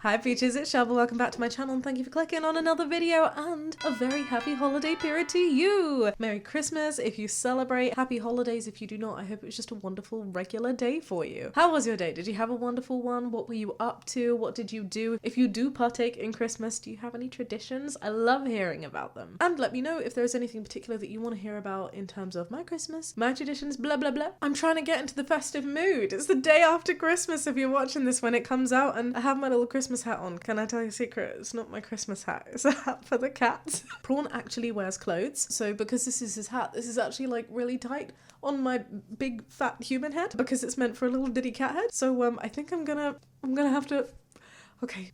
Hi peaches, it's Shaaba. Welcome back to my channel and thank you for clicking on another video and a very happy holiday period to you. Merry Christmas if you celebrate, happy holidays if you do not. I hope it was just a wonderful regular day for you. How was your day? Did you have a wonderful one? What were you up to? What did you do? If you do partake in Christmas, do you have any traditions? I love hearing about them. And let me know if there's anything particular that you want to hear about in terms of my Christmas, my traditions, blah blah blah. I'm trying to get into the festive mood. It's the day after Christmas if you're watching this when it comes out, and I have my little Christmas hat on. Can I tell you a secret? It's not my Christmas hat. It's a hat for the cat. Prawn actually wears clothes, so because this is his hat, this is actually like really tight on my big fat human head because it's meant for a little ditty cat head. So I think I'm gonna have to. Okay.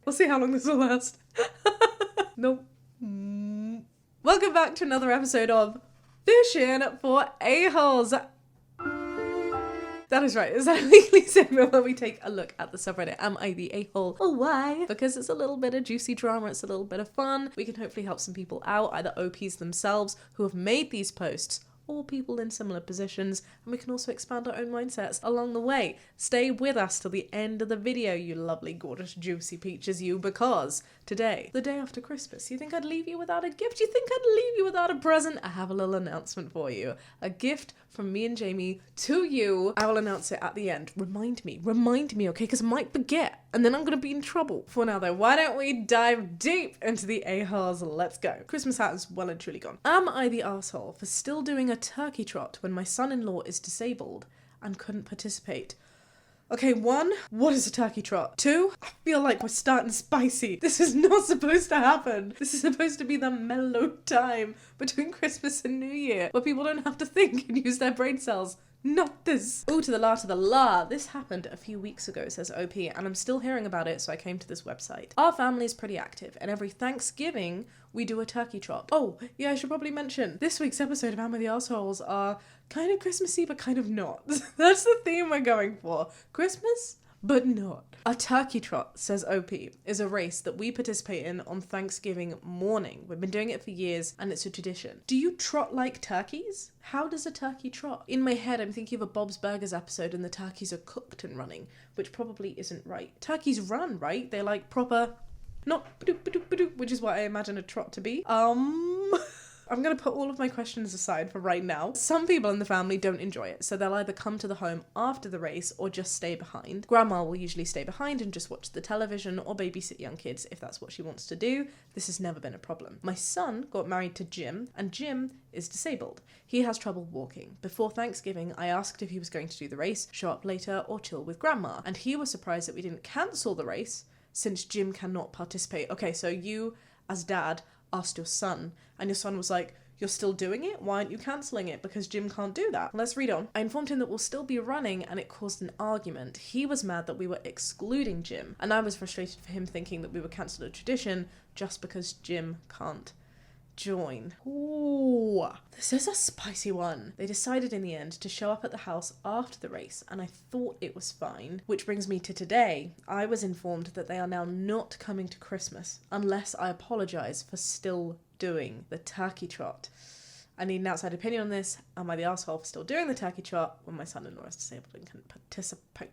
We'll see how long this will last. Nope. Welcome back to another episode of Fishing for A-Holes. That is right, it's that weekly segment where we take a look at the subreddit Am I the A-Hole or Why? Because it's a little bit of juicy drama, it's a little bit of fun. We can hopefully help some people out, either OPs themselves who have made these posts or people in similar positions, and we can also expand our own mindsets along the way. Stay with us till the end of the video, you lovely, gorgeous, juicy peaches, you, because today, the day after Christmas, you think I'd leave you without a gift? You think I'd leave you without a present? I have a little announcement for you. A gift from me and Jamie to you. I will announce it at the end. Remind me, okay? Because I might forget, and then I'm gonna be in trouble. For now though, why don't we dive deep into the A-holes? Let's go. Christmas hat is well and truly gone. Am I the arsehole for still doing a turkey trot when my son-in-law is disabled and couldn't participate? Okay, 1, what is a turkey trot? 2, I feel like we're starting spicy. This is not supposed to happen. This is supposed to be the mellow time between Christmas and New Year where people don't have to think and use their brain cells. Not this. Oh, to the la to the la. This happened a few weeks ago, says OP, and I'm still hearing about it, so I came to this website. Our family is pretty active, and every Thanksgiving, we do a turkey trot. Oh, yeah, I should probably mention, this week's episode of Am I the Assholes are kind of Christmassy, but kind of not. That's the theme we're going for. Christmas, but not. A turkey trot, says OP, is a race that we participate in on Thanksgiving morning. We've been doing it for years and it's a tradition. Do you trot like turkeys? How does a turkey trot? In my head, I'm thinking of a Bob's Burgers episode and the turkeys are cooked and running, which probably isn't right. Turkeys run, right? They're like proper, not ba-doop, ba-doop, ba-doop, which is what I imagine a trot to be. I'm going to put all of my questions aside for right now. Some people in the family don't enjoy it, so they'll either come to the home after the race or just stay behind. Grandma will usually stay behind and just watch the television or babysit young kids if that's what she wants to do. This has never been a problem. My son got married to Jim, and Jim is disabled. He has trouble walking. Before Thanksgiving, I asked if he was going to do the race, show up later, or chill with Grandma, and he was surprised that we didn't cancel the race since Jim cannot participate. Okay, so you, as dad, asked your son, and your son was like, you're still doing it? Why aren't you cancelling it? Because Jim can't do that. Let's read on. I informed him that we'll still be running, and it caused an argument. He was mad that we were excluding Jim, and I was frustrated for him thinking that we would cancel a tradition just because Jim can't join. Ooh, this is a spicy one. They decided in the end to show up at the house after the race, and I thought it was fine. Which brings me to today. I was informed that they are now not coming to Christmas unless I apologise for still doing the turkey trot. I need an outside opinion on this. Am I the arsehole for still doing the turkey trot when my son-in-law is disabled and can participate?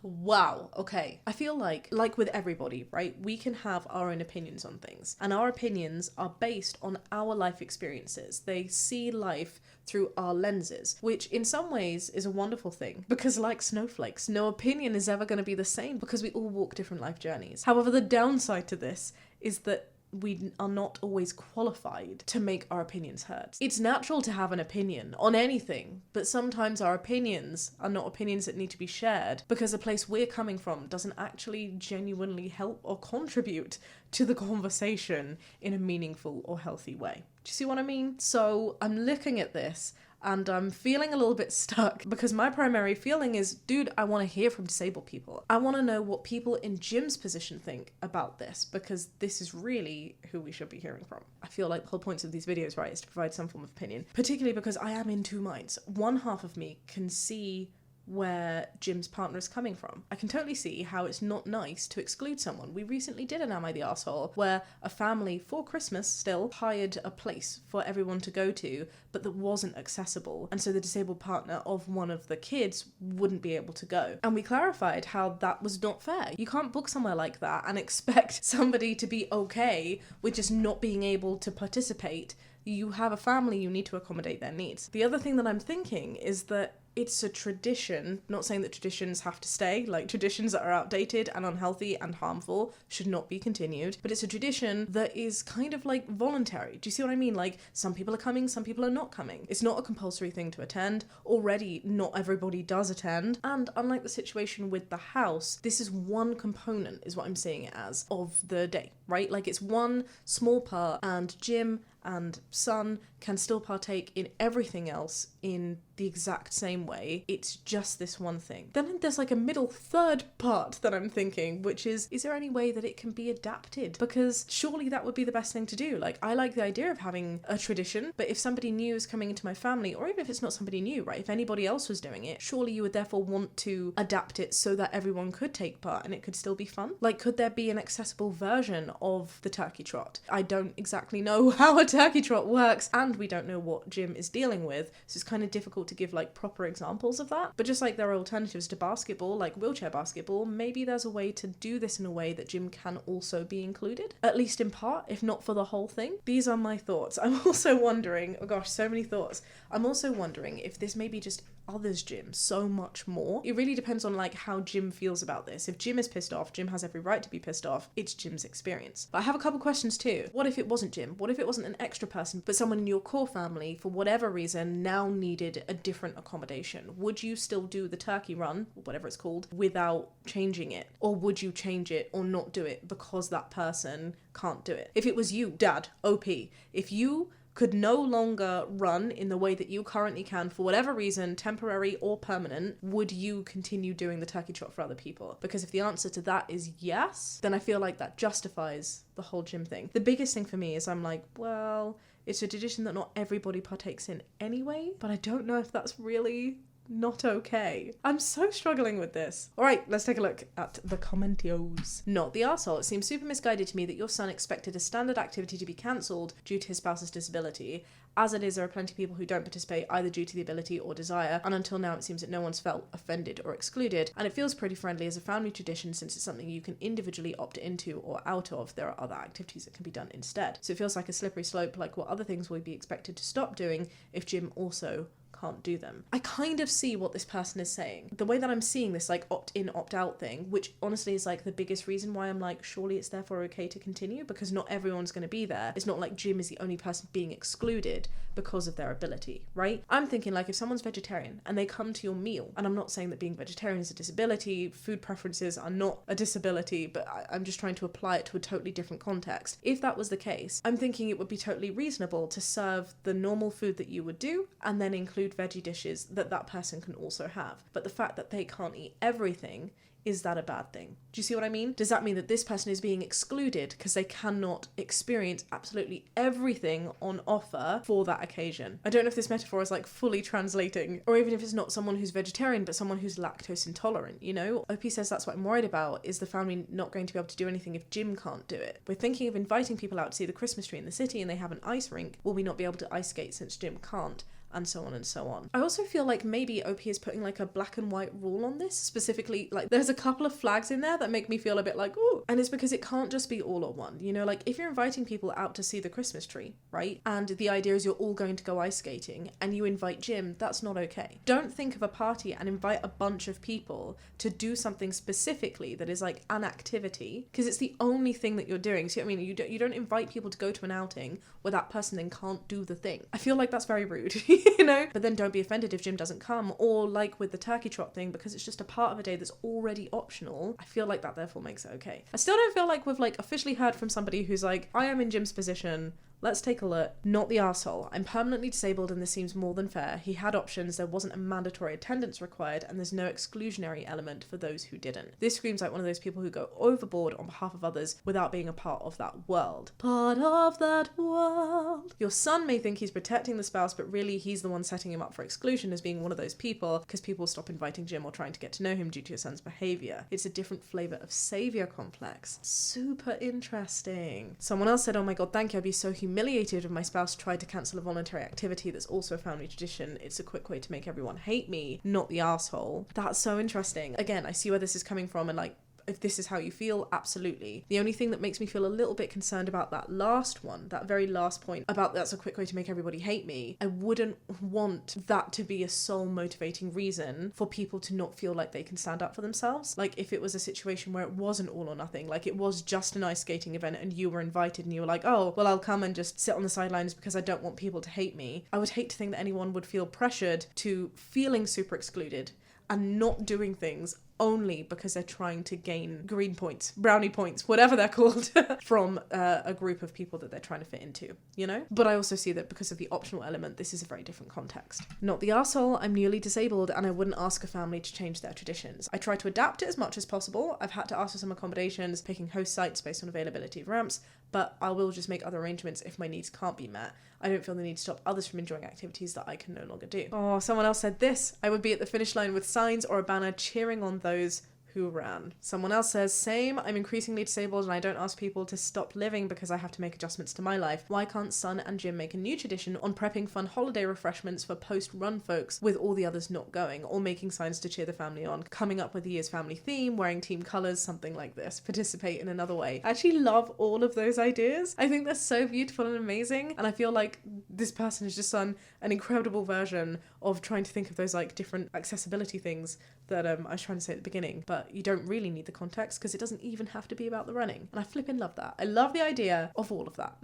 Wow, okay. I feel like with everybody, right, we can have our own opinions on things, and our opinions are based on our life experiences. They see life through our lenses, which in some ways is a wonderful thing, because like snowflakes, no opinion is ever going to be the same because we all walk different life journeys. However, the downside to this is that we are not always qualified to make our opinions heard. It's natural to have an opinion on anything, but sometimes our opinions are not opinions that need to be shared because the place we're coming from doesn't actually genuinely help or contribute to the conversation in a meaningful or healthy way. Do you see what I mean? So I'm looking at this and I'm feeling a little bit stuck because my primary feeling is, dude, I want to hear from disabled people. I want to know what people in Jim's position think about this, because this is really who we should be hearing from. I feel like the whole point of these videos, right, is to provide some form of opinion, particularly because I am in two minds. One half of me can see where Jim's partner is coming from. I can totally see how it's not nice to exclude someone. We recently did an Am I the Arsehole where a family for Christmas still hired a place for everyone to go to, but that wasn't accessible. And so the disabled partner of one of the kids wouldn't be able to go. And we clarified how that was not fair. You can't book somewhere like that and expect somebody to be okay with just not being able to participate. You have a family, you need to accommodate their needs. The other thing that I'm thinking is that it's a tradition, not saying that traditions have to stay, like traditions that are outdated and unhealthy and harmful should not be continued, but it's a tradition that is kind of like voluntary. Do you see what I mean? Like some people are coming, some people are not coming. It's not a compulsory thing to attend. Already not everybody does attend. And unlike the situation with the house, this is one component, is what I'm seeing it as, of the day, right? Like it's one small part, and Jim and son can still partake in everything else in the exact same way. It's just this one thing. Then there's like a middle third part that I'm thinking, which is there any way that it can be adapted? Because surely that would be the best thing to do. Like, I like the idea of having a tradition, but if somebody new is coming into my family, or even if it's not somebody new, right, if anybody else was doing it, surely you would therefore want to adapt it so that everyone could take part and it could still be fun. Like, could there be an accessible version of the turkey trot? I don't exactly know how a turkey trot works, and we don't know what Jim is dealing with, so it's kind of difficult to give like proper examples of that. But just like there are alternatives to basketball, like wheelchair basketball, maybe there's a way to do this in a way that Jim can also be included, at least in part, if not for the whole thing. These are my thoughts. I'm also wondering, oh gosh, so many thoughts. I'm also wondering if this maybe just others Jim so much more. It really depends on like how Jim feels about this. If Jim is pissed off, Jim has every right to be pissed off. It's Jim's experience. But I have a couple questions too. What if it wasn't Jim? What if it wasn't an extra person, but someone in your core family, for whatever reason, now needed a different accommodation? Would you still do the turkey run, or whatever it's called, without changing it? Or would you change it or not do it because that person can't do it? If it was you, Dad, OP, if you could no longer run in the way that you currently can for whatever reason, temporary or permanent, would you continue doing the turkey trot for other people? Because if the answer to that is yes, then I feel like that justifies the whole Jim thing. The biggest thing for me is I'm like, well, it's a tradition that not everybody partakes in anyway, but I don't know if that's really not okay. I'm so struggling with this. Alright, let's take a look at the commentios. Not the arsehole. It seems super misguided to me that your son expected a standard activity to be cancelled due to his spouse's disability. As it is, there are plenty of people who don't participate either due to the ability or desire, and until now it seems that no one's felt offended or excluded, and it feels pretty friendly as a family tradition since it's something you can individually opt into or out of. There are other activities that can be done instead. So it feels like a slippery slope, like what other things will be expected to stop doing if Jim also can't do them. I kind of see what this person is saying. The way that I'm seeing this like opt-in, opt-out thing, which honestly is like the biggest reason why I'm like, surely it's therefore okay to continue, because not everyone's going to be there. It's not like Jim is the only person being excluded because of their ability, right? I'm thinking like if someone's vegetarian and they come to your meal, and I'm not saying that being vegetarian is a disability, food preferences are not a disability, but I'm just trying to apply it to a totally different context. If that was the case, I'm thinking it would be totally reasonable to serve the normal food that you would do and then include veggie dishes that that person can also have. But the fact that they can't eat everything, is that a bad thing? Do you see what I mean? Does that mean that this person is being excluded because they cannot experience absolutely everything on offer for that occasion? I don't know if this metaphor is like fully translating, or even if it's not someone who's vegetarian but someone who's lactose intolerant, you know? OP says that's what I'm worried about, is the family not going to be able to do anything if Jim can't do it. We're thinking of inviting people out to see the Christmas tree in the city and they have an ice rink. Will we not be able to ice skate since Jim can't? And so on and so on. I also feel like maybe OP is putting like a black and white rule on this, specifically like there's a couple of flags in there that make me feel a bit like, ooh, and it's because it can't just be all or one, you know, like if you're inviting people out to see the Christmas tree, right, and the idea is you're all going to go ice skating and you invite Jim, that's not okay. Don't think of a party and invite a bunch of people to do something specifically that is like an activity, because it's the only thing that you're doing. So I mean, you don't invite people to go to an outing where that person then can't do the thing. I feel like that's very rude. You know? But then don't be offended if Jim doesn't come, or like with the turkey trot thing, because it's just a part of a day that's already optional, I feel like that therefore makes it okay. I still don't feel like we've like officially heard from somebody who's like, I am in Jim's position, Let's take a look. Not the arsehole. I'm permanently disabled and this seems more than fair. He had options, there wasn't a mandatory attendance required, and there's no exclusionary element for those who didn't. This screams like one of those people who go overboard on behalf of others without being a part of that world. Part of that world. Your son may think he's protecting the spouse, but really he's the one setting him up for exclusion as being one of those people, because people stop inviting Jim or trying to get to know him due to your son's behaviour. It's a different flavour of saviour complex. Super interesting. Someone else said, oh my god, thank you, I'd be so humiliated if my spouse tried to cancel a voluntary activity that's also a family tradition. It's a quick way to make everyone hate me, not the arsehole. That's so interesting. Again, I see where this is coming from, and like, if this is how you feel, absolutely. The only thing that makes me feel a little bit concerned about that last one, that very last point about that's a quick way to make everybody hate me, I wouldn't want that to be a sole motivating reason for people to not feel like they can stand up for themselves. Like if it was a situation where it wasn't all or nothing, like it was just an ice skating event and you were invited and you were like, oh, well, I'll come and just sit on the sidelines because I don't want people to hate me. I would hate to think that anyone would feel pressured to feeling super excluded and not doing things only because they're trying to gain green points, brownie points, whatever they're called, from a group of people that they're trying to fit into, you know? But I also see that because of the optional element, this is a very different context. Not the arsehole, I'm newly disabled and I wouldn't ask a family to change their traditions. I try to adapt it as much as possible. I've had to ask for some accommodations, picking host sites based on availability of ramps, but I will just make other arrangements if my needs can't be met. I don't feel the need to stop others from enjoying activities that I can no longer do. Oh, someone else said this. I would be at the finish line with signs or a banner cheering on those who ran. Someone else says, same, I'm increasingly disabled and I don't ask people to stop living because I have to make adjustments to my life. Why can't Son and Jim make a new tradition on prepping fun holiday refreshments for post-run folks with all the others not going, or making signs to cheer the family on, coming up with the year's family theme, wearing team colours, something like this, participate in another way. I actually love all of those ideas. I think they're so beautiful and amazing, and I feel like this person has just done an incredible version of trying to think of those like different accessibility things that I was trying to say at the beginning, but you don't really need the context because it doesn't even have to be about the running. And I flipping love that. I love the idea of all of that.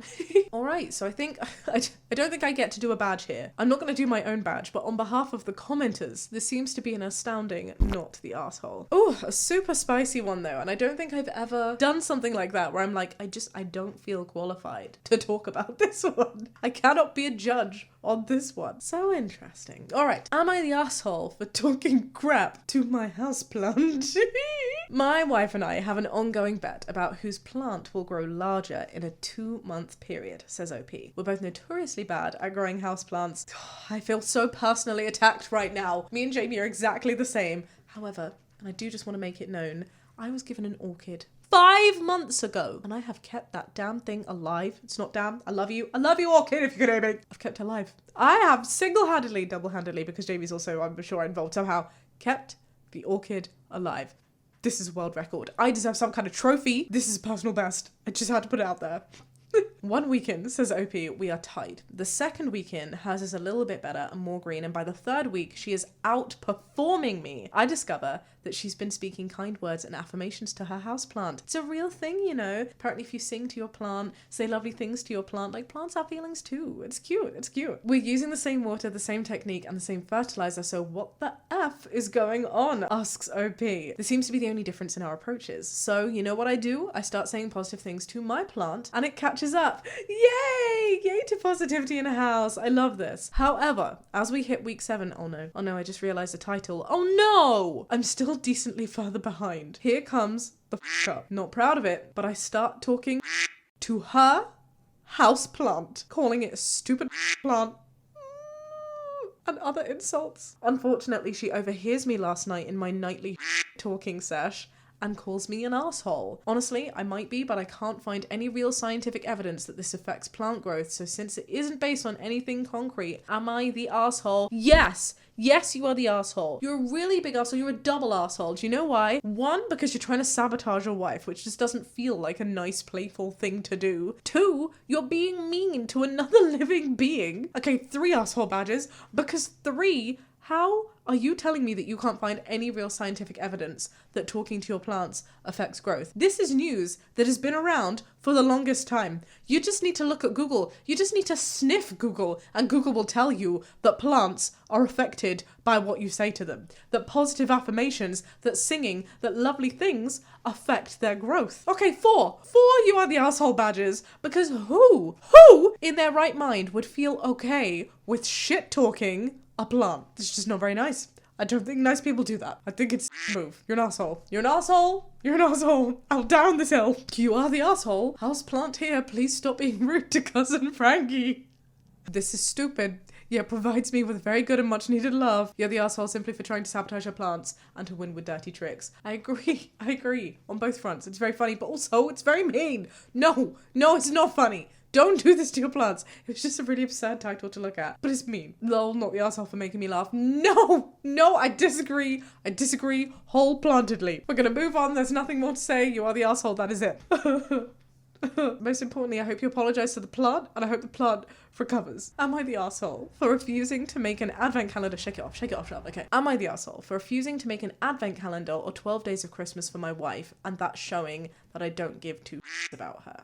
All right, so I think, I don't think I get to do a badge here. I'm not going to do my own badge, but on behalf of the commenters, this seems to be an astounding not the arsehole. Oh, a super spicy one though, and I don't think I've ever done something like that where I'm like, I don't feel qualified to talk about this one. I cannot be a judge on this one. So interesting. All right, am I the arsehole for talking crap to my houseplant? My wife and I have an ongoing bet about whose plant will grow larger in a 2-month period, says OP. We're both notoriously bad at growing houseplants. I feel so personally attacked right now. Me and Jamie are exactly the same. However, and I do just want to make it known, I was given an orchid 5 months ago, and I have kept that damn thing alive. It's not damn. I love you, orchid, if you can hear me. I've kept it alive. I have single-handedly, double-handedly, because Jamie's also, I'm sure, involved somehow, kept the orchid alive. This is a world record. I deserve some kind of trophy. This is a personal best. I just had to put it out there. One weekend, says OP, we are tied. The second weekend, hers is a little bit better and more green, and by the third week, she is outperforming me. I discover that she's been speaking kind words and affirmations to her houseplant. It's a real thing, you know. Apparently, if you sing to your plant, say lovely things to your plant, like plants have feelings too. It's cute, it's cute. We're using the same water, the same technique, and the same fertilizer, so what the F is going on? Asks OP. This seems to be the only difference in our approaches. So, you know what I do? I start saying positive things to my plant, and it catches up. Yay! Yay to positivity in a house. I love this. However, as we hit week 7, oh no, I just realized the title. Oh no! I'm still decently further behind. Here comes the up. Not proud of it, but I start talking to her house plant, calling it a stupid plant and other insults. Unfortunately, she overhears me last night in my nightly talking sesh and calls me an arsehole. Honestly, I might be, but I can't find any real scientific evidence that this affects plant growth, so since it isn't based on anything concrete, am I the arsehole? Yes! Yes, you are the arsehole. You're a really big arsehole. You're a double arsehole. Do you know why? 1, because you're trying to sabotage your wife, which just doesn't feel like a nice, playful thing to do. 2, you're being mean to another living being. Okay, 3 arsehole badges, because 3, How are you telling me that you can't find any real scientific evidence that talking to your plants affects growth? This is news that has been around for the longest time. You just need to look at Google. You just need to sniff Google, and Google will tell you that plants are affected by what you say to them. That positive affirmations, that singing, that lovely things affect their growth. Okay, 4 you are the asshole badges, because who in their right mind would feel okay with shit talking a plant? It's just not very nice. I don't think nice people do that. I think it's a move. You're an asshole. You're an asshole. You're an asshole. I'll down this hill. You are the asshole. House plant here. Please stop being rude to cousin Frankie. This is stupid. Yet provides me with very good and much needed love. You're the asshole simply for trying to sabotage your plants and to win with dirty tricks. I agree. On both fronts. It's very funny, but also it's very mean. No, it's not funny. Don't do this to your plants. It's just a really absurd title to look at. But it's mean. Lol, not the asshole for making me laugh. No, I disagree. I disagree wholeplantedly. We're gonna move on. There's nothing more to say. You are the asshole. That is it. Most importantly, I hope you apologise to the plant, and I hope the plant recovers. Am I the asshole for refusing to make an advent calendar? Shake it off, Shaaba. Okay. Am I the asshole for refusing to make an advent calendar or 12 days of Christmas for my wife, and that's showing that I don't give two shits about her?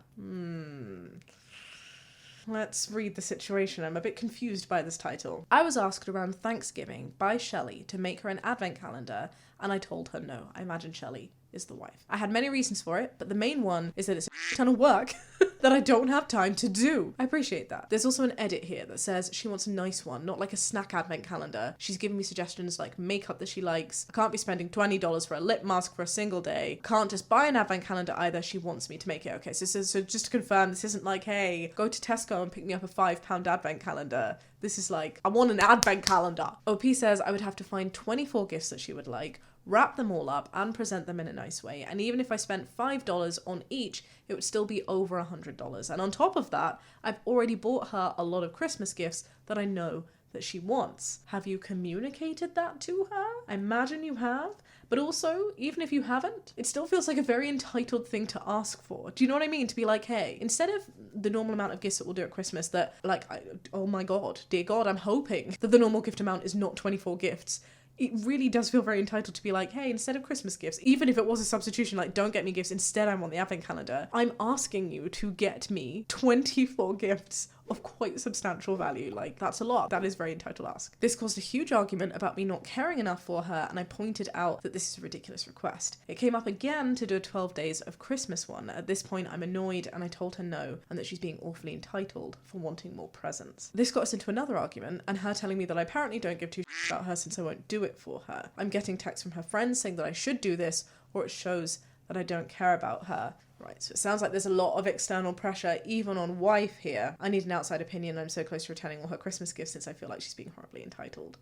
Let's read the situation. I'm a bit confused by this title. I was asked around Thanksgiving by Shelley to make her an advent calendar, and I told her no. I imagine Shelley is the wife. I had many reasons for it, but the main one is that it's a ton of work that I don't have time to do. I appreciate that. There's also an edit here that says she wants a nice one, not like a snack advent calendar. She's giving me suggestions like makeup that she likes. I can't be spending $20 for a lip mask for a single day. Can't just buy an advent calendar either. She wants me to make it. Okay, so just to confirm, this isn't like, hey, go to Tesco and pick me up a £5 advent calendar. This is like, I want an advent calendar. OP says I would have to find 24 gifts that she would like, wrap them all up and present them in a nice way. And even if I spent $5 on each, it would still be over $100. And on top of that, I've already bought her a lot of Christmas gifts that I know that she wants. Have you communicated that to her? I imagine you have. But also, even if you haven't, it still feels like a very entitled thing to ask for. Do you know what I mean? To be like, hey, instead of the normal amount of gifts that we'll do at Christmas that, like, oh my God, dear God, I'm hoping that the normal gift amount is not 24 gifts. It really does feel very entitled to be like, hey, instead of Christmas gifts, even if it was a substitution, like, don't get me gifts, instead I want the advent calendar, I'm asking you to get me 24 gifts of quite substantial value. Like, that's a lot. That is very entitled ask. This caused a huge argument about me not caring enough for her, and I pointed out that this is a ridiculous request. It came up again to do a 12 days of Christmas one. At this point, I'm annoyed, and I told her no, and that she's being awfully entitled for wanting more presents. This got us into another argument, and her telling me that I apparently don't give two shits about her since I won't do it for her. I'm getting texts from her friends saying that I should do this, or it shows that I don't care about her. Right, so it sounds like there's a lot of external pressure, even on wife here. I need an outside opinion. I'm so close to returning all her Christmas gifts since I feel like she's being horribly entitled.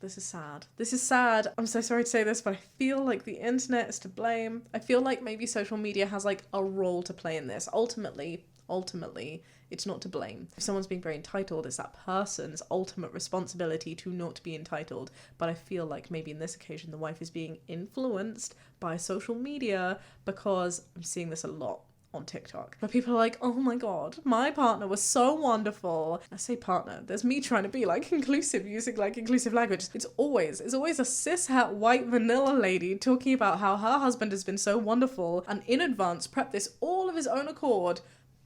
This is sad. This is sad. I'm so sorry to say this, but I feel like the internet is to blame. I feel like maybe social media has like a role to play in this. Ultimately, it's not to blame. If someone's being very entitled, it's that person's ultimate responsibility to not be entitled. But I feel like maybe in this occasion, the wife is being influenced by social media, because I'm seeing this a lot on TikTok, where people are like, oh my God, my partner was so wonderful. I say partner, there's me trying to be like inclusive, using like inclusive language. It's always a cis-het white vanilla lady talking about how her husband has been so wonderful and in advance prepped this all of his own accord,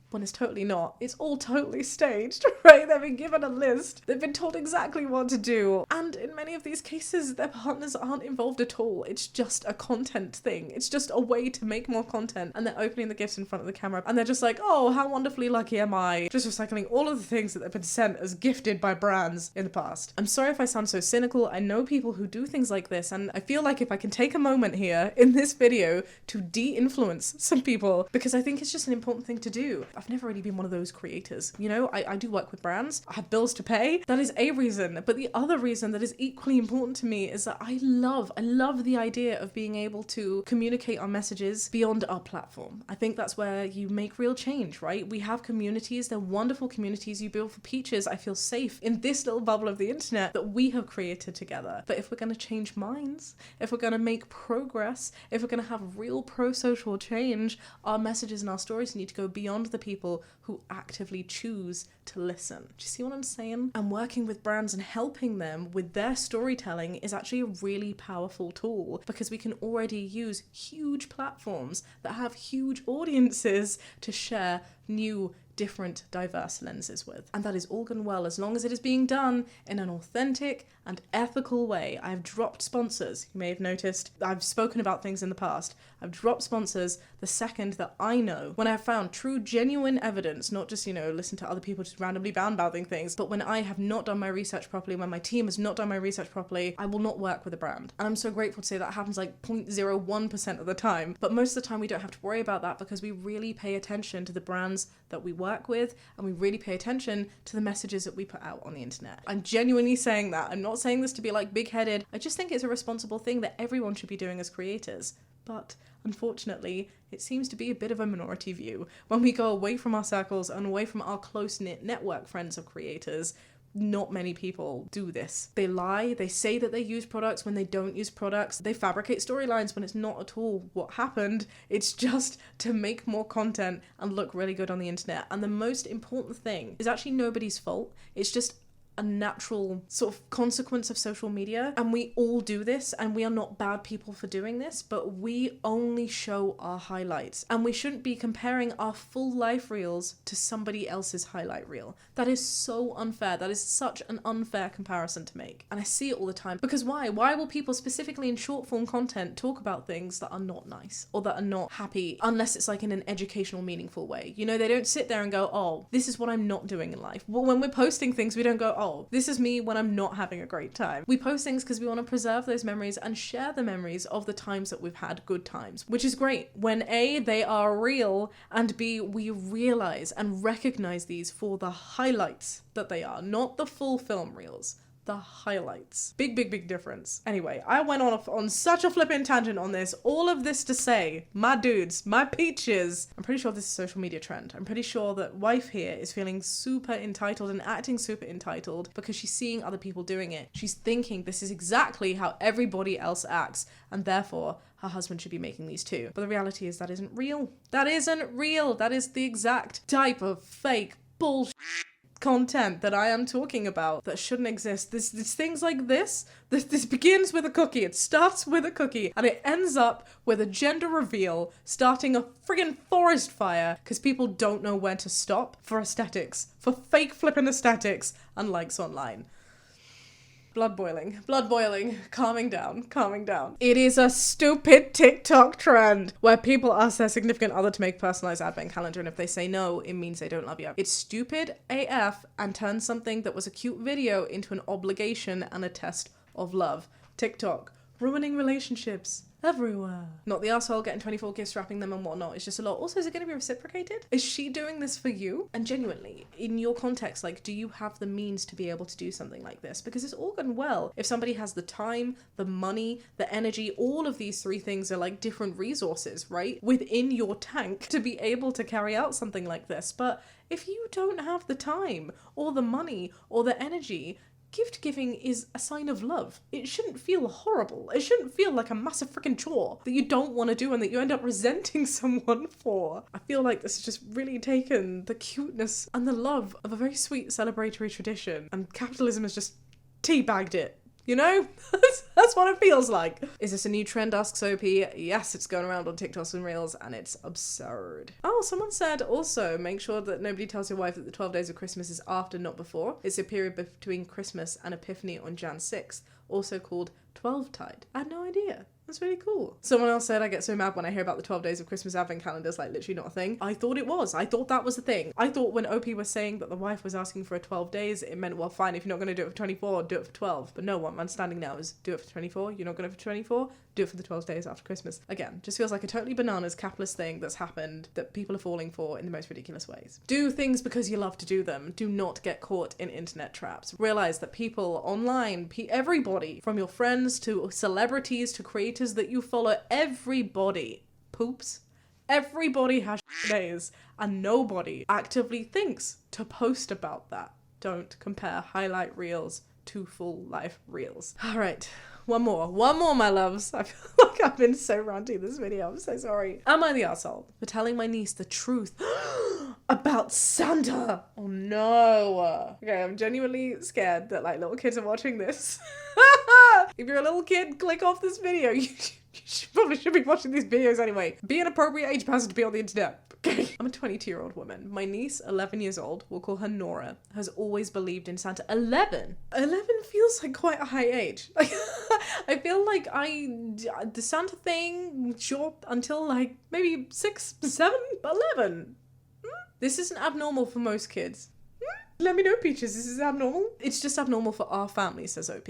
when it's totally not. It's all totally staged, right? They've been given a list. They've been told exactly what to do. And in many of these cases, their partners aren't involved at all. It's just a content thing. It's just a way to make more content. And they're opening the gifts in front of the camera. And they're just like, oh, how wonderfully lucky am I? Just recycling all of the things that they've been sent as gifted by brands in the past. I'm sorry if I sound so cynical. I know people who do things like this. And I feel like if I can take a moment here in this video to de-influence some people, because I think it's just an important thing to do. I've never really been one of those creators. You know, I do work with brands. I have bills to pay. That is a reason. But the other reason that is equally important to me is that I love the idea of being able to communicate our messages beyond our platform. I think that's where you make real change, right? We have communities. They're wonderful communities you build for peaches. I feel safe in this little bubble of the internet that we have created together. But if we're going to change minds, if we're going to make progress, if we're going to have real pro-social change, our messages and our stories need to go beyond the people people who actively choose to listen. Do you see what I'm saying? And working with brands and helping them with their storytelling is actually a really powerful tool, because we can already use huge platforms that have huge audiences to share new, different, diverse lenses with. And that is all good and well as long as it is being done in an authentic and ethical way. I've dropped sponsors. You may have noticed I've spoken about things in the past. I've dropped sponsors the second that I know, when I've found true, genuine evidence, not just, listen to other people just randomly bad-mouthing things, but when I have not done my research properly, when my team has not done my research properly, I will not work with a brand. And I'm so grateful to say that happens like 0.01% of the time. But most of the time we don't have to worry about that, because we really pay attention to the brands that we work with, and we really pay attention to the messages that we put out on the internet. I'm genuinely saying that. I'm not saying this to be like big-headed. I just think it's a responsible thing that everyone should be doing as creators. But unfortunately, it seems to be a bit of a minority view. When we go away from our circles and away from our close-knit network friends of creators, not many people do this. They lie, they say that they use products when they don't use products, they fabricate storylines when it's not at all what happened. It's just to make more content and look really good on the internet. And the most important thing is actually nobody's fault. It's just a natural sort of consequence of social media, and we all do this, and we are not bad people for doing this, but we only show our highlights, and we shouldn't be comparing our full life reels to somebody else's highlight reel. That is so unfair. That is such an unfair comparison to make, and I see it all the time. Because why will people specifically in short form content talk about things that are not nice or that are not happy, unless it's like in an educational, meaningful way? They don't sit there and go, oh, this is what I'm not doing in life. Well, when we're posting things, we don't go, oh, this is me when I'm not having a great time. We post things because we want to preserve those memories and share the memories of the times that we've had good times, which is great when A, they are real, and B, we realize and recognize these for the highlights that they are, not the full film reels. The highlights. Big difference. Anyway, I went off on such a flippin' tangent on this. All of this to say, my dudes, my peaches, I'm pretty sure this is a social media trend. I'm pretty sure that wife here is feeling super entitled and acting super entitled because she's seeing other people doing it. She's thinking this is exactly how everybody else acts, and therefore her husband should be making these too. But the reality is that isn't real. That isn't real. That is the exact type of fake bullshit content that I am talking about that shouldn't exist. This things like this begins with a cookie, it starts with a cookie, and it ends up with a gender reveal starting a friggin' forest fire because people don't know where to stop for aesthetics, for fake flippin' aesthetics and likes online. Blood boiling, calming down. It is a stupid TikTok trend where people ask their significant other to make a personalized advent calendar, and if they say no, it means they don't love you. It's stupid AF and turns something that was a cute video into an obligation and a test of love. TikTok, ruining relationships everywhere. Not the asshole getting 24 gifts, wrapping them and whatnot. It's just a lot. Also, is it going to be reciprocated? Is she doing this for you? And genuinely, in your context, do you have the means to be able to do something like this? Because it's all good and well if somebody has the time, the money, the energy. All of these three things are different resources, right? Within your tank to be able to carry out something like this. But if you don't have the time or the money or the energy, gift giving is a sign of love. It shouldn't feel horrible. It shouldn't feel like a massive freaking chore that you don't want to do and that you end up resenting someone for. I feel like this has just really taken the cuteness and the love of a very sweet celebratory tradition, and capitalism has just teabagged it. That's what it feels like. Is this a new trend? Asks OP. Yes, it's going around on TikToks and Reels, and it's absurd. Oh, someone said also, make sure that nobody tells your wife that the 12 days of Christmas is after, not before. It's a period between Christmas and Epiphany on Jan 6th, also called 12-tide. I had no idea. That's really cool. Someone else said, I get so mad when I hear about the 12 days of Christmas advent calendars, literally not a thing. I thought it was. I thought that was a thing. I thought when OP was saying that the wife was asking for a 12 days, it meant, well, fine, if you're not going to do it for 24, do it for 12. But no, what I'm understanding now is do it for 24, you're not going to for 24, do it for the 12 days after Christmas. Again, just feels like a totally bananas capitalist thing that's happened that people are falling for in the most ridiculous ways. Do things because you love to do them. Do not get caught in internet traps. Realize that people online, everybody, from your friends to celebrities to creators that you follow, everybody poops. Everybody has days, and nobody actively thinks to post about that. Don't compare highlight reels to full life reels. All right. One more, my loves. I feel like I've been so ranty this video. I'm so sorry. Am I the arsehole for telling my niece the truth about Santa. Oh no. Okay, I'm genuinely scared that like little kids are watching this. If you're a little kid, click off this video. You probably should be watching these videos anyway. Be an appropriate age person to be on the internet. Okay. I'm a 22-year-old woman. My niece, 11 years old, we'll call her Nora, has always believed in Santa. 11? 11 feels like quite a high age. Like, I feel like the Santa thing, sure, until like maybe 6, 7, but 11. This isn't abnormal for most kids. Let me know, Peaches, this is abnormal? It's just abnormal for our family, says OP.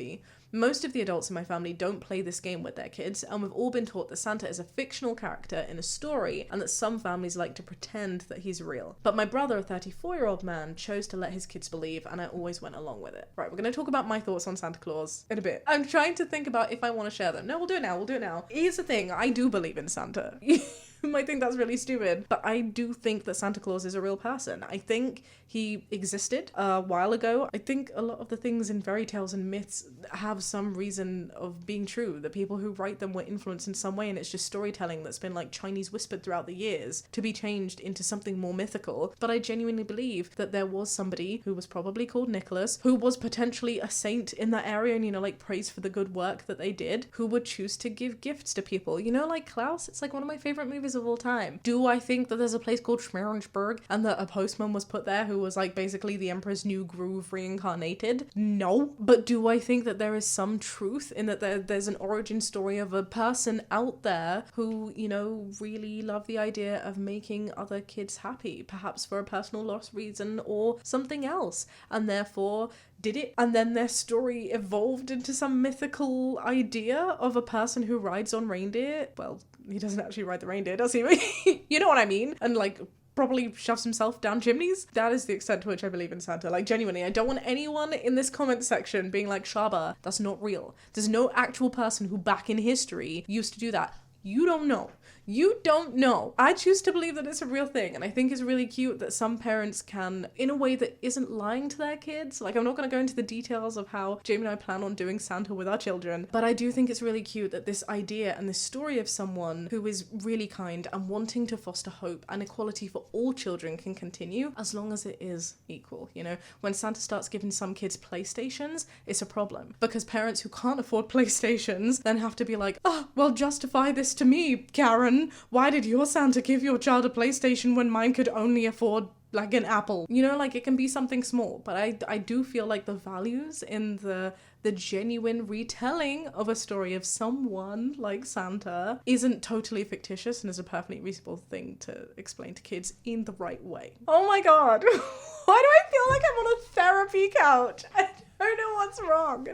Most of the adults in my family don't play this game with their kids, and we've all been taught that Santa is a fictional character in a story, and that some families like to pretend that he's real. But my brother, a 34-year-old man, chose to let his kids believe, and I always went along with it. Right, we're going to talk about my thoughts on Santa Claus in a bit. I'm trying to think about if I want to share them. No, we'll do it now. Here's the thing, I do believe in Santa. You might think that's really stupid, but I do think that Santa Claus is a real person. I think he existed a while ago. I think a lot of the things in fairy tales and myths have some reason of being true. The people who write them were influenced in some way, and it's just storytelling that's been like Chinese whispered throughout the years to be changed into something more mythical. But I genuinely believe that there was somebody who was probably called Nicholas, who was potentially a saint in that area and, you know, like praised for the good work that they did, who would choose to give gifts to people. You know, like Klaus? It's like one of my favorite movies of all time. Do I think that there's a place called Schmerensburg and that a postman was put there who was like basically the Emperor's New Groove reincarnated? No. But do I think that there is some truth in that there's an origin story of a person out there who, you know, really love the idea of making other kids happy, perhaps for a personal loss reason or something else, and therefore did it, and then their story evolved into some mythical idea of a person who rides on reindeer? Well, he doesn't actually ride the reindeer, does he? You know what I mean? And like probably shoves himself down chimneys. That is the extent to which I believe in Santa. Like, genuinely, I don't want anyone in this comment section being like, Shaaba, that's not real. There's no actual person who back in history used to do that. You don't know. You don't know. I choose to believe that it's a real thing, and I think it's really cute that some parents can, in a way that isn't lying to their kids. Like, I'm not going to go into the details of how Jamie and I plan on doing Santa with our children, but I do think it's really cute that this idea and this story of someone who is really kind and wanting to foster hope and equality for all children can continue as long as it is equal. You know, when Santa starts giving some kids PlayStations, it's a problem, because parents who can't afford PlayStations then have to be like, oh, well, justify this to me, Karen. Why did your Santa give your child a PlayStation when mine could only afford like an apple? You know, like it can be something small, but I do feel like the values in the genuine retelling of a story of someone like Santa isn't totally fictitious and is a perfectly reasonable thing to explain to kids in the right way. Oh my god. Why do I feel like I'm on a therapy couch? I don't know what's wrong.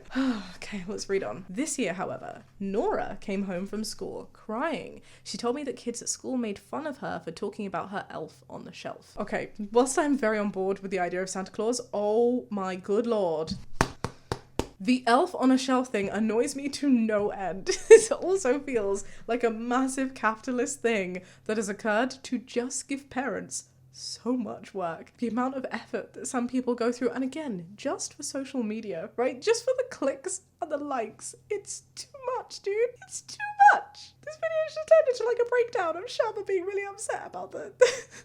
Okay, let's read on. This year, however, Nora came home from school crying. She told me that kids at school made fun of her for talking about her elf on the shelf. Okay, whilst I'm very on board with the idea of Santa Claus, oh my good lord. The elf on a shelf thing annoys me to no end. This also feels like a massive capitalist thing that has occurred to just give parents so much work. The amount of effort that some people go through, and again, just for social media, right? Just for the clicks and the likes. It's too much, dude. It's too much. This video just turned into like a breakdown of Shaaba being really upset about the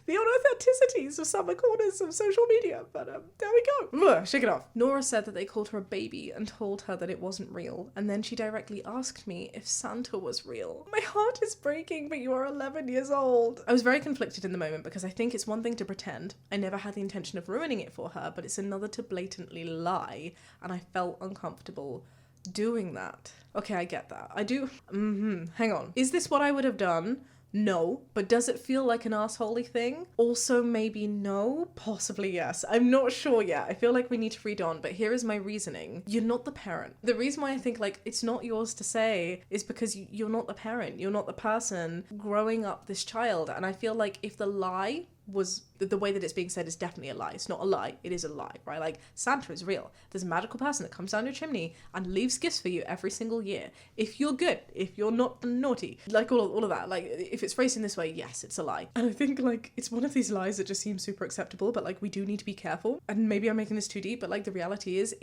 unauthenticities of some corners of social media. But there we go. Ugh, shake it off. Nora said that they called her a baby and told her that it wasn't real. And then she directly asked me if Santa was real. My heart is breaking, but you are 11 years old. I was very conflicted in the moment because I think it's one thing to pretend. I never had the intention of ruining it for her, but it's another to blatantly lie. And I felt uncomfortable doing that. Okay, I get that. I do. Hang on. Is this what I would have done? No. But does it feel like an assholey thing? Also, maybe no. Possibly yes. I'm not sure yet. I feel like we need to read on, but here is my reasoning. You're not the parent. The reason why I think like it's not yours to say is because you're not the parent. You're not the person growing up this child. And I feel like if the lie was the way that it's being said is definitely a lie. It's not a lie, it is a lie, right? Like, Santa is real. There's a magical person that comes down your chimney and leaves gifts for you every single year. If you're good, if you're not naughty, like all of that. Like, if it's phrased in this way, yes, it's a lie. And I think like it's one of these lies that just seems super acceptable, but like we do need to be careful. And maybe I'm making this too deep, but like the reality is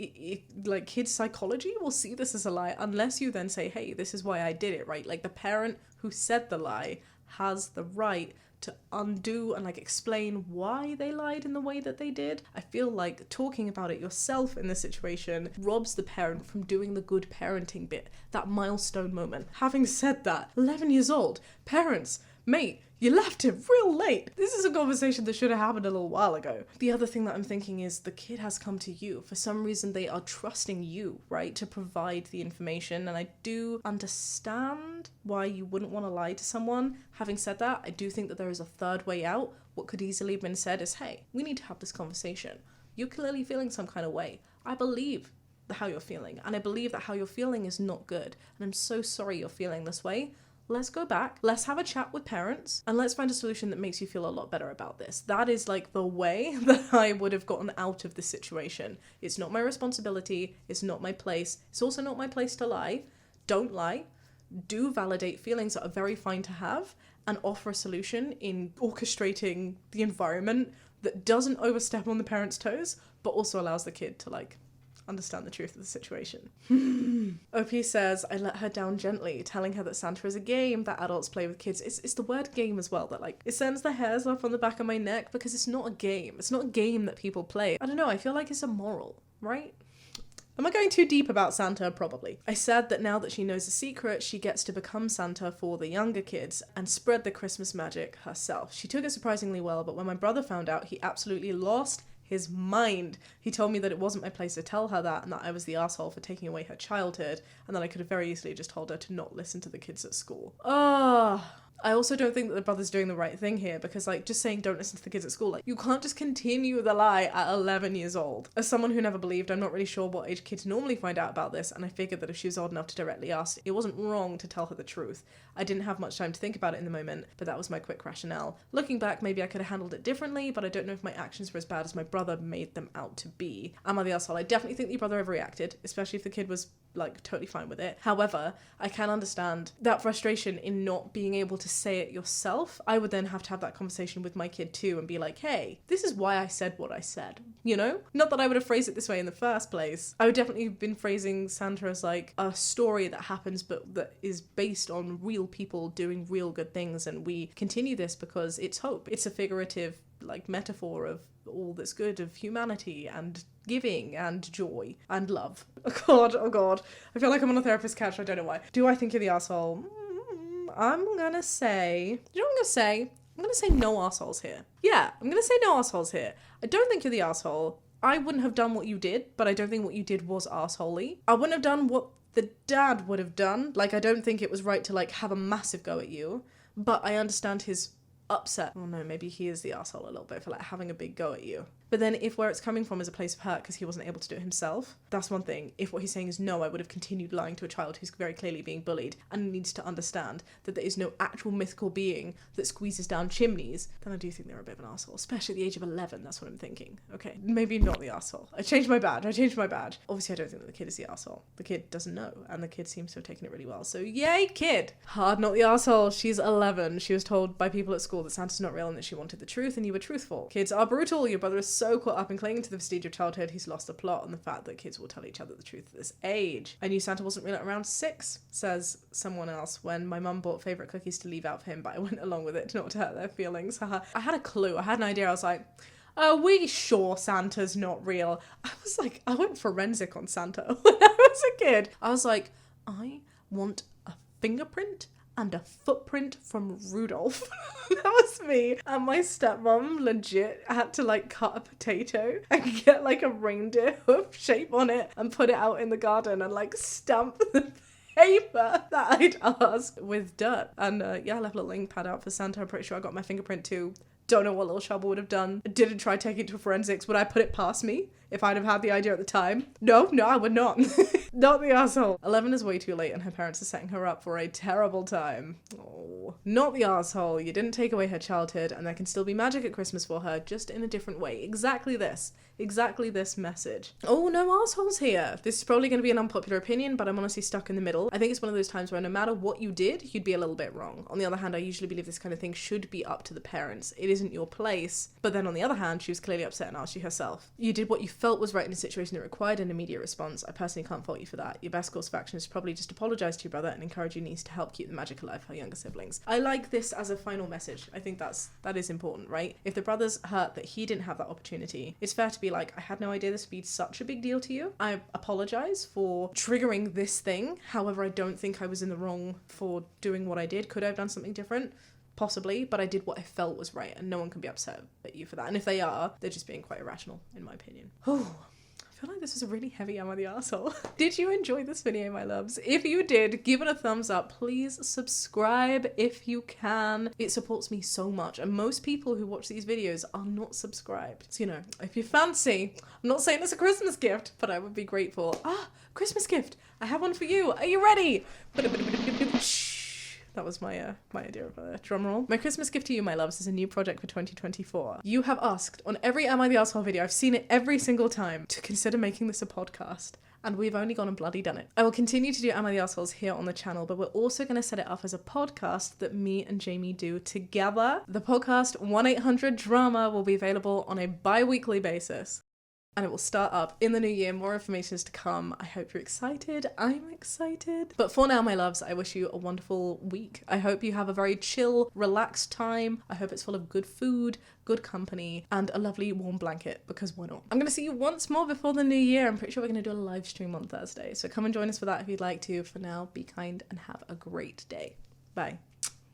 like kids' psychology will see this as a lie unless you then say, hey, this is why I did it, right? Like the parent who said the lie has the right to undo and like explain why they lied in the way that they did. I feel like talking about it yourself in this situation robs the parent from doing the good parenting bit, that milestone moment. Having said that, 11 years old, parents, mate, you left it real late. This is a conversation that should have happened a little while ago. The other thing that I'm thinking is the kid has come to you. For some reason, they are trusting you, right, to provide the information. And I do understand why you wouldn't want to lie to someone. Having said that, I do think that there is a third way out. What could easily have been said is, hey, we need to have this conversation. You're clearly feeling some kind of way. I believe how you're feeling. And I believe that how you're feeling is not good. And I'm so sorry you're feeling this way. Let's go back, let's have a chat with parents, and let's find a solution that makes you feel a lot better about this. That is like the way that I would have gotten out of this situation. It's not my responsibility, it's not my place, it's also not my place to lie. Don't lie. Do validate feelings that are very fine to have, and offer a solution in orchestrating the environment that doesn't overstep on the parents' toes, but also allows the kid to like understand the truth of the situation. OP says, I let her down gently, telling her that Santa is a game that adults play with kids. It's the word game as well that like, it sends the hairs up on the back of my neck because it's not a game. It's not a game that people play. I don't know, I feel like it's immoral, right? Am I going too deep about Santa? Probably. I said that now that she knows the secret, she gets to become Santa for the younger kids and spread the Christmas magic herself. She took it surprisingly well, but when my brother found out, he absolutely lost his mind. He told me that it wasn't my place to tell her that and that I was the asshole for taking away her childhood and that I could have very easily just told her to not listen to the kids at school. I also don't think that the brother's doing the right thing here because, like, just saying don't listen to the kids at school, like, you can't just continue the lie at 11 years old. As someone who never believed, I'm not really sure what age kids normally find out about this, and I figured that if she was old enough to directly ask, it wasn't wrong to tell her the truth. I didn't have much time to think about it in the moment, but that was my quick rationale. Looking back, maybe I could have handled it differently, but I don't know if my actions were as bad as my brother made them out to be. Am I the asshole? I definitely think that your brother overreacted, especially if the kid was like totally fine with it. However, I can understand that frustration in not being able to say it yourself. I would then have to have that conversation with my kid too and be like, hey, this is why I said what I said, you know? Not that I would have phrased it this way in the first place. I would definitely have been phrasing Santa as like a story that happens but that is based on real people doing real good things, and we continue this because it's hope. It's a figurative like metaphor of all that's good of humanity and giving and joy and love. Oh god. I feel like I'm on a therapist couch. I don't know why. Do I think you're the asshole? I'm gonna say... You know what I'm gonna say? I'm gonna say no assholes here. Yeah, I'm gonna say no assholes here. I don't think you're the asshole. I wouldn't have done what you did, but I don't think what you did was assholey. I wouldn't have done what the dad would have done. Like, I don't think it was right to like have a massive go at you, but I understand his upset. Oh no, maybe he is the asshole a little bit for like having a big go at you. But then if where it's coming from is a place of hurt because he wasn't able to do it himself, that's one thing. If what he's saying is no, I would have continued lying to a child who's very clearly being bullied and needs to understand that there is no actual mythical being that squeezes down chimneys, then I do think they're a bit of an asshole, especially at the age of 11. That's what I'm thinking. Okay, maybe not the asshole. I changed my badge. Obviously, I don't think that the kid is the asshole. The kid doesn't know, and the kid seems to have taken it really well. So yay, kid! Hard, not the asshole. She's 11. She was told by people at school that Santa's not real and that she wanted the truth, and you were truthful. Kids are brutal. Your brother is so caught up in clinging to the vestige of childhood, he's lost the plot on the fact that kids will tell each other the truth at this age. I knew Santa wasn't real at around 6, says someone else, when my mum bought favourite cookies to leave out for him, but I went along with it not to hurt their feelings. I had a clue. I had an idea. I was like, are we sure Santa's not real? I went forensic on Santa when I was a kid. I was like, I want a fingerprint and a footprint from Rudolph. That was me. And my stepmom legit had to like cut a potato and get like a reindeer hoof shape on it and put it out in the garden and like stamp the paper that I'd asked with dirt. And yeah, I left a little ink pad out for Santa. I'm pretty sure I got my fingerprint too. Don't know what little Shaaba would have done. Didn't try taking it to forensics. Would I put it past me if I'd have had the idea at the time? No, I would not. Not the asshole. 11 is way too late and her parents are setting her up for a terrible time. Oh, not the asshole. You didn't take away her childhood and there can still be magic at Christmas for her, just in a different way. Exactly this message. Oh, no assholes here. This is probably going to be an unpopular opinion, but I'm honestly stuck in the middle. I think it's one of those times where no matter what you did, you'd be a little bit wrong. On the other hand, I usually believe this kind of thing should be up to the parents. It isn't your place. But then on the other hand, she was clearly upset and asked you herself. You did what you felt was right in a situation that required an immediate response. I personally can't fault you for that. Your best course of action is probably just apologize to your brother and encourage your niece to help keep the magic alive for her younger siblings. I like this as a final message. I think that is important, right? If the brother's hurt that he didn't have that opportunity, it's fair to be like, I had no idea this would be such a big deal to you. I apologize for triggering this thing. However, I don't think I was in the wrong for doing what I did. Could I have done something different? Possibly, but I did what I felt was right, and no one can be upset at you for that. And if they are, they're just being quite irrational, in my opinion. Oh, I feel like this was a really heavy Am I the Arsehole? Did you enjoy this video, my loves? If you did, give it a thumbs up. Please subscribe if you can. It supports me so much, and most people who watch these videos are not subscribed. So, you know, if you fancy, I'm not saying it's a Christmas gift, but I would be grateful. Christmas gift! I have one for you. Are you ready? That was my idea of a drum roll. My Christmas gift to you, my loves, is a new project for 2024. You have asked on every Am I the Arsehole video, I've seen it every single time, to consider making this a podcast. And we've only gone and bloody done it. I will continue to do Am I the Arseholes here on the channel, but we're also going to set it up as a podcast that me and Jamie do together. The podcast 1-800-DRAMA will be available on a bi-weekly basis. And it will start up in the new year. More information is to come. I hope you're excited. I'm excited. But for now, my loves, I wish you a wonderful week. I hope you have a very chill, relaxed time. I hope it's full of good food, good company, and a lovely warm blanket, because why not? I'm going to see you once more before the new year. I'm pretty sure we're going to do a live stream on Thursday. So come and join us for that if you'd like to. For now, be kind and have a great day. Bye.